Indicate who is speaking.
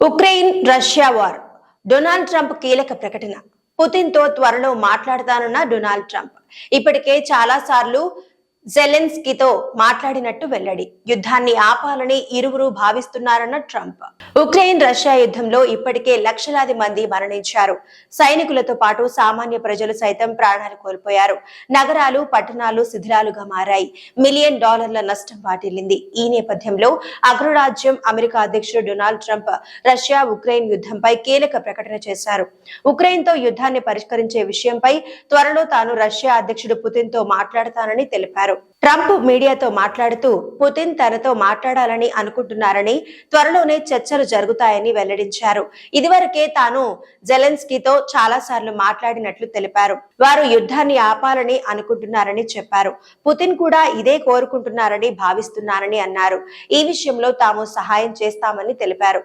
Speaker 1: Ukraine Russia war. Donald Trump కీలక ప్రకటన. Putin తో త్వరలో మాట్లాడతానన్న డొనాల్డ్ ట్రంప్. ఇప్పటికే చాలా సార్లు జెలెన్స్కీతో మాట్లాడినట్టు వెల్లడి. యుద్ధాన్ని ఆపాలని ఇరువురు భావిస్తున్నారన్న ట్రంప్. ఉక్రెయిన్ రష్యా యుద్ధంలో ఇప్పటికే లక్షలాది మంది మరణించారు. సైనికులతో పాటు సామాన్య ప్రజలు సైతం ప్రాణాలు కోల్పోయారు. నగరాలు, పట్టణాలు శిథిలాలుగా మారాయి. $1,000,000,000 నష్టం వాటిల్లింది. ఈ నేపథ్యంలో అగ్రరాజ్యం అమెరికా అధ్యక్షుడు డొనాల్డ్ ట్రంప్ రష్యా ఉక్రెయిన్ యుద్ధంపై కీలక ప్రకటన చేశారు. ఉక్రెయిన్ తో యుద్ధాన్ని పరిష్కరించే విషయంపై త్వరలో తాను రష్యా అధ్యక్షుడు పుతిన్ తో మాట్లాడతానని తెలిపారు. ట్రంప్ మీడియాతో మాట్లాడుతూ పుతిన్ తనతో మాట్లాడాలని అనుకుంటున్నారని, త్వరలోనే చర్చలు జరుగుతాయని వెల్లడించారు. ఇదివరకే తాను జెలెన్స్కీతో చాలా సార్లు మాట్లాడినట్లు తెలిపారు. వారు యుద్ధాన్ని ఆపాలని అనుకుంటున్నారని చెప్పారు. పుతిన్ కూడా ఇదే కోరుకుంటున్నారని భావిస్తున్నానని అన్నారు. ఈ విషయంలో తాము సహాయం చేస్తామని తెలిపారు.